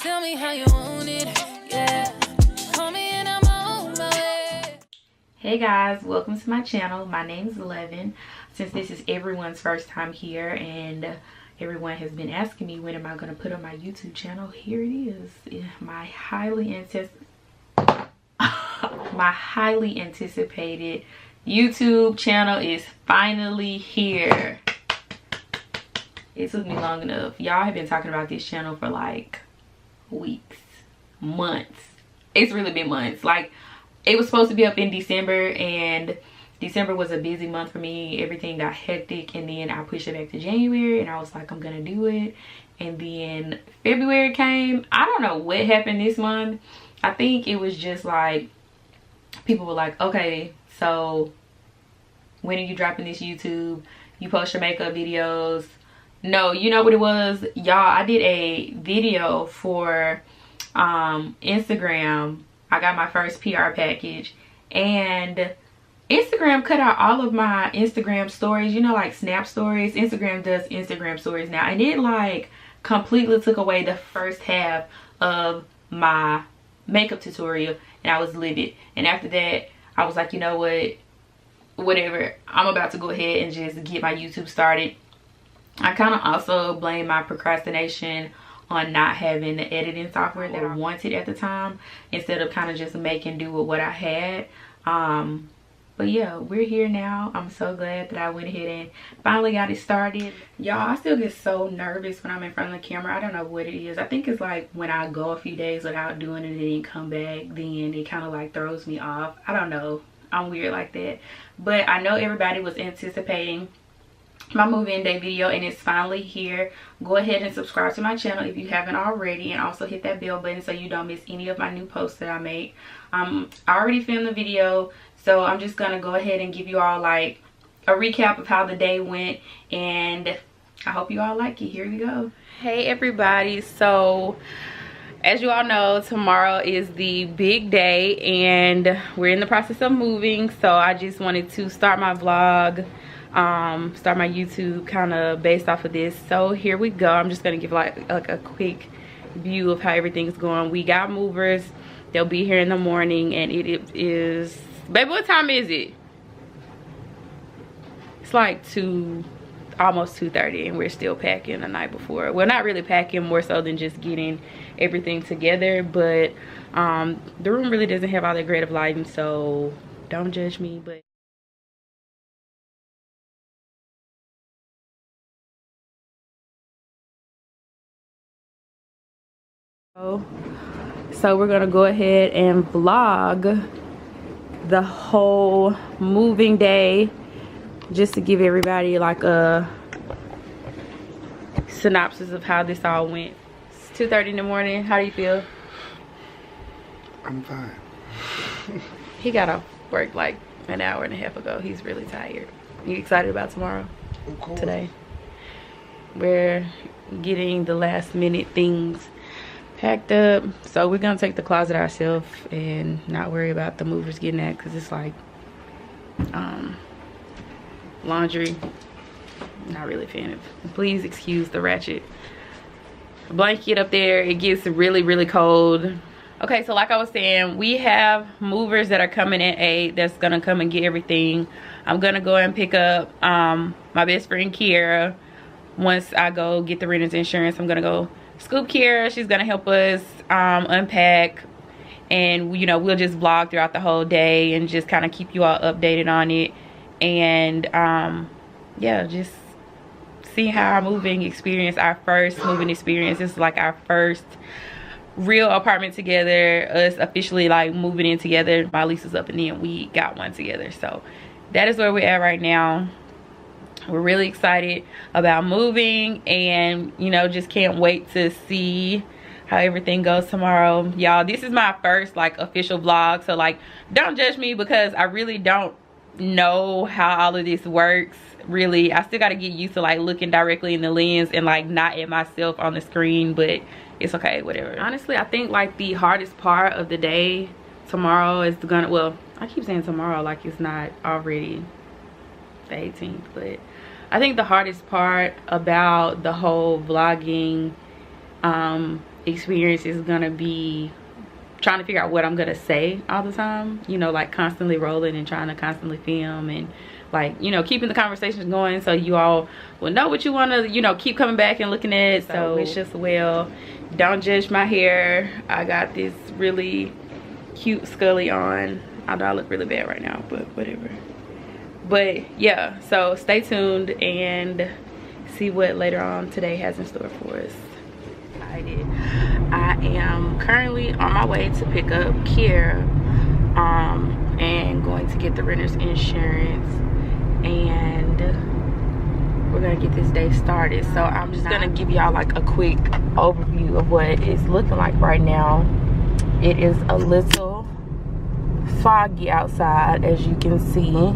Tell me how you want it, yeah. Call me and I'm on my way. Hey guys, welcome to my channel. My name is 11. Since this is everyone's first time here and everyone has been asking me when am I going to put on my YouTube channel, here it is. My highly anticipated YouTube channel is finally here. It took me long enough. Y'all have been talking about this channel for like weeks, months. It's really been months. Like, it was supposed to be up in December, and December was a busy month for me. Everything got hectic, and then I pushed it back to January, and I was like, I'm gonna do it. And then February came. I don't know what happened this month. I think it was just like people were like, okay, so when are you dropping this YouTube? You post your makeup videos. No, you know what it was, y'all? I did a video for Instagram. I got my first PR package, and Instagram cut out all of my Instagram stories, you know, like Snap stories. Instagram does Instagram stories now, and it like completely took away the first half of my makeup tutorial, and I was livid. And after that, I was like, you know what, whatever, I'm about to go ahead and just get my YouTube started. I kind of also blame my procrastination on not having the editing software that I wanted at the time, instead of kind of just making do with what I had. But yeah, we're here now. I'm so glad that I went ahead and finally got it started. Y'all, I still get so nervous when I'm in front of the camera. I don't know what it is. I think it's like when I go a few days without doing it and then come back, then it kind of like throws me off. I don't know. I'm weird like that. But I know everybody was anticipating my move-in day video, and it's finally here. Go ahead and subscribe to my channel if you haven't already, and also hit that bell button so you don't miss any of my new posts that I make. I already filmed the video, so I'm just gonna go ahead and give you all like a recap of how the day went, and I hope you all like it. Here we go. Hey everybody, so as you all know, tomorrow is the big day and we're in the process of moving, so I just wanted to start my vlog, start my YouTube kind of based off of this. So here we go. I'm just gonna give like a quick view of how everything's going. We got movers. They'll be here in the morning, and it is, baby, what time is it? It's like almost 2:30, and we're still packing the night before. Well, not really packing, more so than just getting everything together. But the room really doesn't have all that great of lighting, so don't judge me. But so we're gonna go ahead and vlog the whole moving day, just to give everybody like a synopsis of how this all went. It's 2:30 in the morning. How do you feel? I'm fine. He got off work like an hour and a half ago. He's really tired. You excited about tomorrow? Of course. Today we're getting the last minute things packed up, so we're gonna take the closet ourselves and not worry about the movers getting that, because it's like laundry. Not really a fan of. Please excuse the ratchet blanket up there. It gets really cold. Okay, so like I was saying, we have movers that are coming at 8 that's gonna come and get everything. I'm gonna go and pick up my best friend Kiara. Once I go get the renter's insurance, I'm gonna go scoop Kiara. She's gonna help us unpack, and you know, we'll just vlog throughout the whole day and just kind of keep you all updated on it. And yeah, just see how our moving experience, our first moving experience, this is like our first real apartment together, us officially like moving in together. My lease is up, and then we got one together. So that is where we're at right now. We're really excited about moving, and you know, just can't wait to see how everything goes tomorrow. Y'all, this is my first like official vlog, so like don't judge me, because I really don't know how all of this works. Really, I still got to get used to like looking directly in the lens and like not at myself on the screen, but it's okay, whatever. Honestly, I think like the hardest part of the day tomorrow is gonna, well, I keep saying tomorrow like it's not already the 18th, but I think the hardest part about the whole vlogging experience is gonna be trying to figure out what I'm gonna say all the time, you know, like constantly rolling and trying to constantly film and like, you know, keeping the conversations going so you all will know what you want to, you know, keep coming back and looking at. So wish us well. Don't judge my hair. I got this really cute scully on. I know I look really bad right now, but whatever. But yeah, so stay tuned and see what later on today has in store for us. I am currently on my way to pick up Kiara and going to get the renter's insurance, and we're gonna get this day started. So I'm just gonna give y'all like a quick overview of what it's looking like right now. It is a little foggy outside, as you can see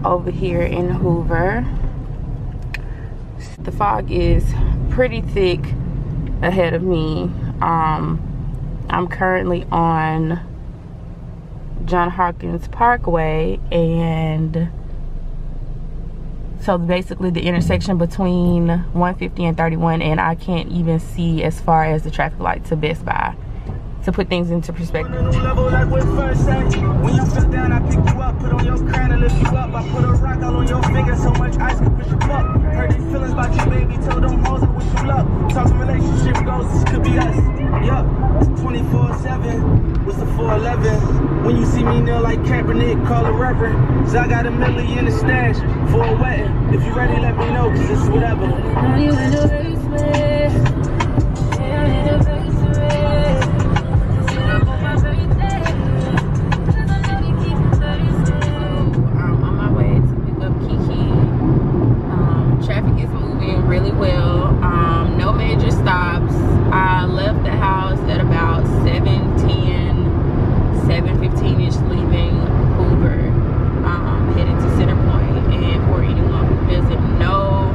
over here in Hoover. The fog is pretty thick ahead of me. I'm currently on John Hawkins Parkway, and so basically the intersection between 150 and 31, and I can't even see as far as the traffic light to Best Buy, to put things into perspective. When you sit down, I pick you up, put on your crown and lift you up. I put a rock all on your finger, so much ice can push you up. Heard these feelings about you, baby, told them hoes I wish you luck. Talking relationship goals, this could be us. Yup, it's 24/7, what's the 411? When you see me kneel like Kaepernick, call a reverend. So I got $1 million in the stash for a wedding. If you ready, let me know, cause it's whatever. Really well. No major stops. I left the house at about 7:15ish, leaving Hoover, heading to Center Point. And for anyone who doesn't know,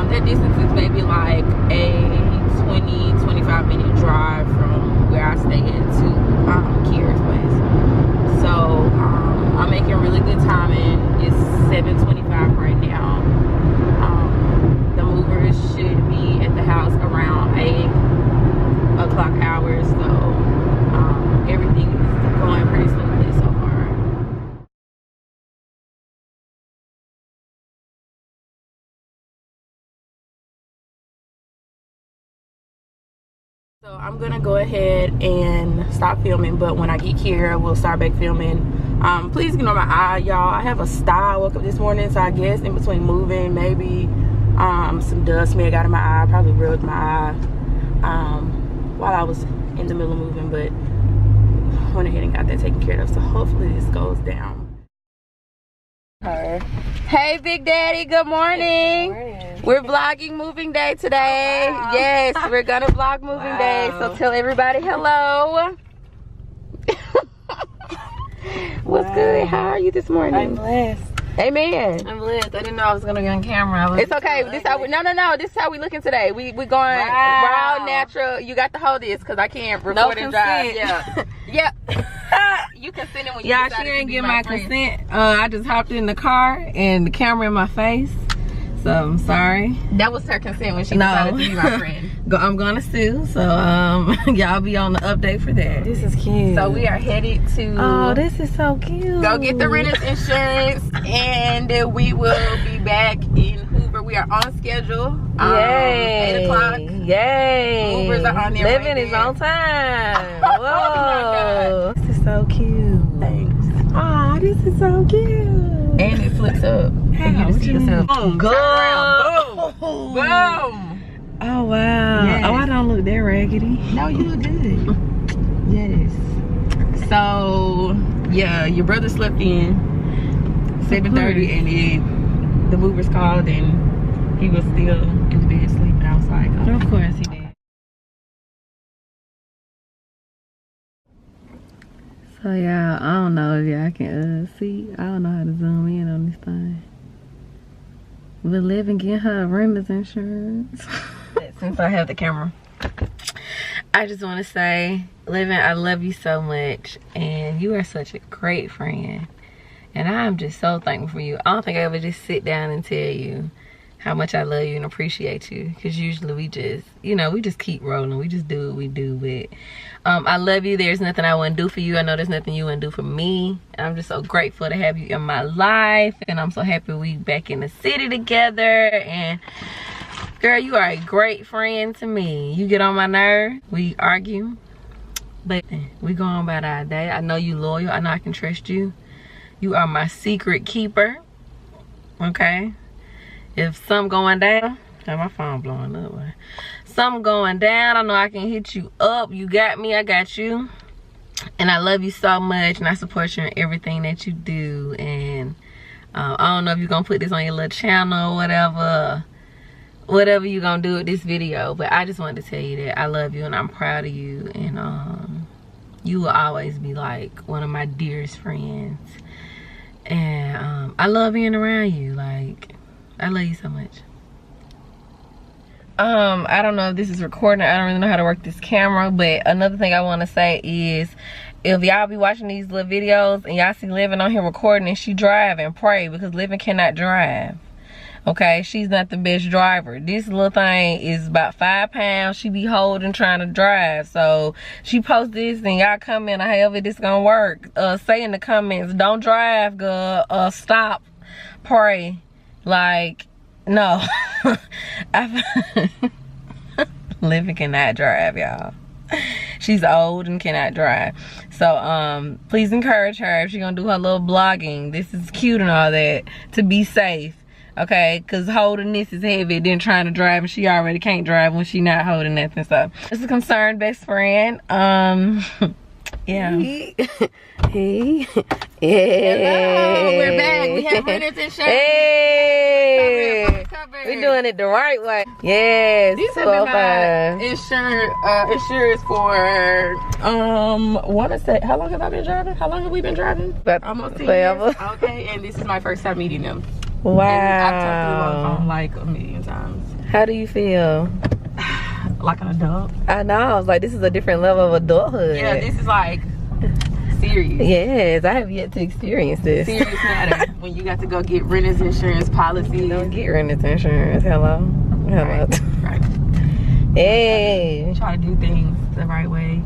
that distance is maybe like a 20-25 minute drive from where I stay at to Kiara's place. So I'm making really good timing. It's 7:25 right now. Should be at the house around 8 o'clock hours, so everything is going pretty smoothly so far. So I'm gonna go ahead and stop filming, but when I get here we'll start back filming. Please ignore my eye, y'all. I have a sty. I woke up this morning, so I guess in between moving, maybe some dust may have got in my eye, probably rubbed my eye while I was in the middle of moving, but went ahead and got that taken care of, so hopefully this goes down. Hey Big Daddy, good morning. Good morning. We're vlogging moving day today. Oh, wow. Yes, we're gonna vlog moving day, so tell everybody hello. What's good? How are you this morning? I'm blessed. Amen. I'm blessed. I didn't know I was gonna be on camera. It's okay. This how we, no. This is how we looking today. We going raw, natural. You got to hold this because I can't record and drive. Yeah. Yeah. You consented when you decided she didn't get my consent. I just hopped in the car and the camera in my face. So I'm sorry. That was her consent when she decided to be my friend. I'm gonna sue. So y'all be on the update for that. This is cute. So we are headed to. Oh, this is so cute. Go get the renter's insurance, and we will be back in Hoover. We are on schedule. Yay! 8 o'clock. Yay! Hoovers are on there. 11 is on time. Oh Whoa! This is so cute. Thanks. Ah, this is so cute. And it flips up for you to see yourself. Boom. Go. Boom. Boom. Oh, wow. Yes. Oh, I don't look that raggedy. No, you look good. Yes. So, yeah, your brother slept in 7:30, and the movers called, and he was still in the bed sleeping. I was like, oh. Of course he did. So y'all, I don't know if y'all can see. I don't know how to zoom in on this thing. But Levin getting her renter's insurance. Since I have the camera, I just want to say, Levin, I love you so much, and you are such a great friend, and I'm just so thankful for you. I don't think I ever just sit down and tell you how much I love you and appreciate you, because usually we just, you know, we just keep rolling. We just do what we do with. I love you. There's nothing I wouldn't do for you. I know there's nothing you wouldn't do for me. I'm just so grateful to have you in my life, and I'm so happy we back in the city together. And girl, you are a great friend to me. You get on my nerve, we argue, but we go on about our day. I know you loyal. I know I can trust you. You are my secret keeper, okay? If something going down, oh, my phone blowing up. Something going down, I know I can hit you up. You got me, I got you. And I love you so much, and I support you in everything that you do. And I don't know if you're gonna put this on your little channel or whatever you're gonna do with this video, but I just wanted to tell you that I love you and I'm proud of you. And you will always be like one of my dearest friends. And I love being around you. Like, I love you so much. I don't know if this is recording. I don't really know how to work this camera, but another thing I want to say is, if y'all be watching these little videos and y'all see Livin on here recording and she driving, pray, because Livin cannot drive. Okay, she's not the best driver. This little thing is about 5 pounds. She be holding trying to drive. So she posts this and y'all comment however this gonna work. Say in the comments, don't drive, girl. Stop. Pray. Like, no. Livin cannot drive, y'all. She's old and cannot drive. So please encourage her if she's gonna do her little blogging. This is cute and all that, to be safe. Okay, because holding this is heavy, then trying to drive, and she already can't drive when she not holding nothing. So this is a concerned best friend. Yeah. Hey. Hello, we're back. We have rented insurance. Hey. We're doing it the right way. Yes. These have been my insurance for wanna say, how long have I been driving? How long have we been driving? But almost 10 forever. years. Okay, and this is my first time meeting them. Wow. And I've talked to them on the phone like a million times. How do you feel? Like an adult. I know. I was like, this is a different level of adulthood. Yeah, this is like serious. Yes, I have yet to experience this. Serious matter. When you got to go get renter's insurance policy. Don't get renter's insurance. Hello. Hello. Right. Hey. Try to do things the right way.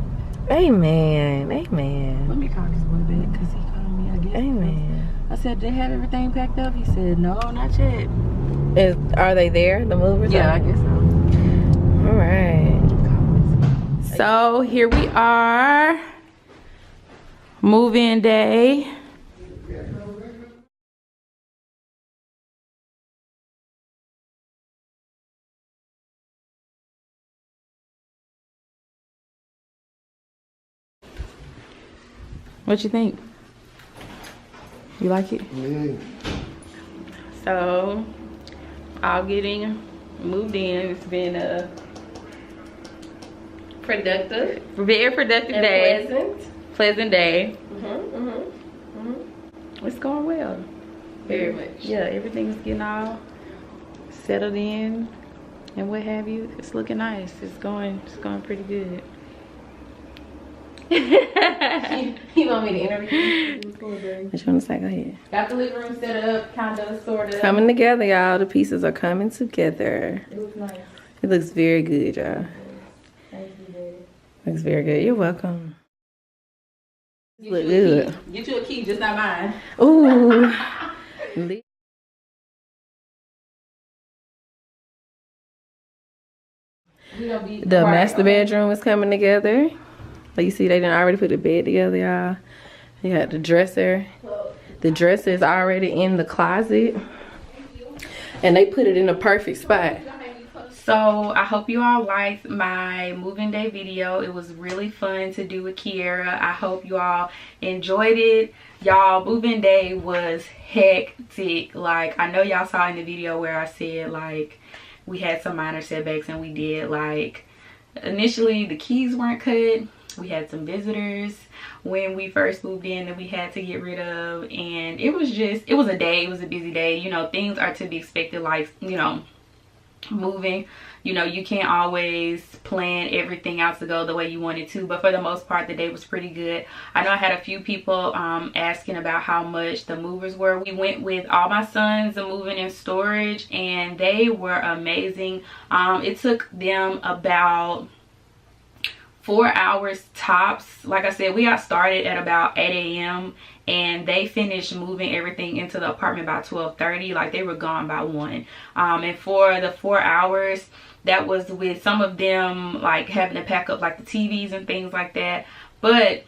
Amen. Amen. Let me call this boy back because he called me, I guess. Amen. I said, they have everything packed up? He said, no, not yet. Are they there, the movers? Yeah, I guess so. All right. So here we are. Move-in day. What you think? You like it? Yeah. So, all getting moved in. It's been a very productive day. Pleasant day. It's going well. Very much. Yeah, everything's getting all settled in and what have you. It's looking nice. It's going pretty good. You want me to interview? What you want to say? Go ahead. Got the living room set up, kind of, sort of. Coming together, y'all. The pieces are coming together. It looks nice. It looks very good, y'all. Thank you, baby. Looks very good. You're welcome. Look good. Get you a key, just not mine. Ooh. The master bedroom is coming together. Like you see, they done already put the bed together, y'all. You got the dresser. The dresser is already in the closet. And they put it in a perfect spot. So I hope you all liked my moving day video. It was really fun to do with Kiara. I hope you all enjoyed it. Y'all, moving day was hectic. Like, I know y'all saw in the video where I said like we had some minor setbacks, and we did. Like, initially the keys weren't cut. We had some visitors when we first moved in that we had to get rid of, and it was a day. It was a busy day. You know, things are to be expected. Like, you know, moving. You know, you can't always plan everything out to go the way you want it to, but for the most part the day was pretty good. I know I had a few people asking about how much the movers were. We went with all my sons moving in storage and they were amazing. It took them about 4 hours tops. Like I said, we got started at about 8 a.m. and they finished moving everything into the apartment by 12:30. Like they were gone by 1. And for the 4 hours, that was with some of them like having to pack up like the TVs and things like that. But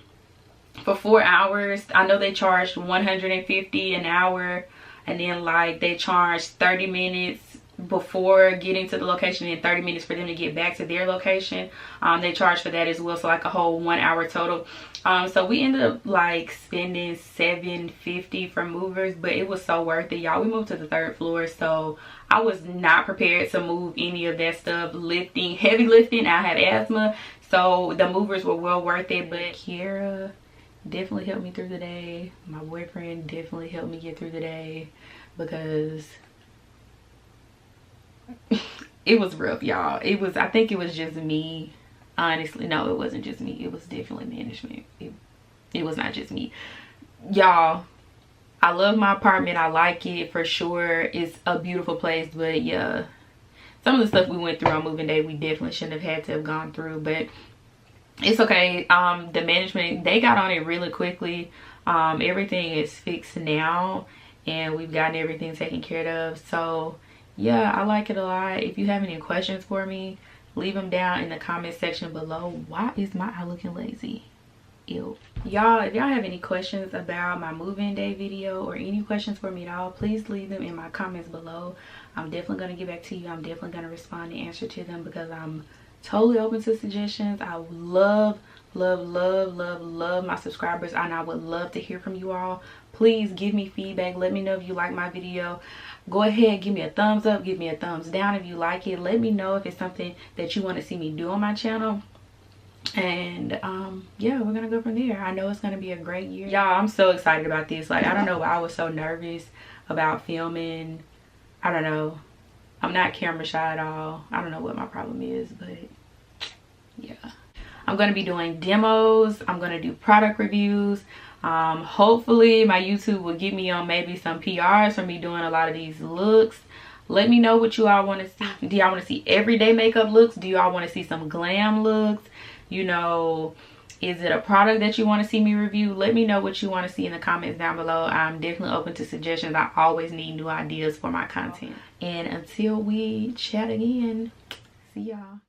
for 4 hours, I know they charged $150 an hour, and then like they charged 30 minutes before getting to the location and 30 minutes for them to get back to their location. They charged for that as well, so like a whole 1 hour total. So we ended up like spending $750 for movers, but it was so worth it, y'all. We moved to the 3rd floor, so I was not prepared to move any of that stuff. Lifting, heavy lifting, I have asthma, so the movers were well worth it. But Kiara definitely helped me through the day. My boyfriend definitely helped me get through the day because it was rough, y'all. It was, I think it was just me. Honestly, no, it wasn't just me. It was definitely management. It was not just me, y'all. I love my apartment. I like it for sure. It's a beautiful place, but yeah, some of the stuff we went through on moving day, we definitely shouldn't have had to have gone through, but it's okay. The management, they got on it really quickly. Everything is fixed now and we've gotten everything taken care of. So yeah, I like it a lot. If you have any questions for me, leave them down in the comment section below. Why is my eye looking lazy? Ew. Y'all, if y'all have any questions about my move-in day video or any questions for me at all, please leave them in my comments below. I'm definitely going to get back to you. I'm definitely going to respond and answer to them because I'm totally open to suggestions. I love my subscribers and I would love to hear from you all. Please give me feedback. Let me know if you like my video. Go ahead, give me a thumbs up, give me a thumbs down if you like it. Let me know if it's something that you want to see me do on my channel. And yeah, we're gonna go from there. I know it's gonna be a great year, y'all. I'm so excited about this. Like, I don't know why I was so nervous about filming. I don't know, I'm not camera shy at all. I don't know what my problem is, but yeah, I'm gonna be doing demos. I'm gonna do product reviews. Hopefully my YouTube will get me on maybe some PRs for me doing a lot of these looks. Let me know what you all want to see. Do y'all want to see everyday makeup looks? Do y'all want to see some glam looks? You know, is it a product that you want to see me review? Let me know what you want to see in the comments down below. I'm definitely open to suggestions. I always need new ideas for my content. And until we chat again, see y'all.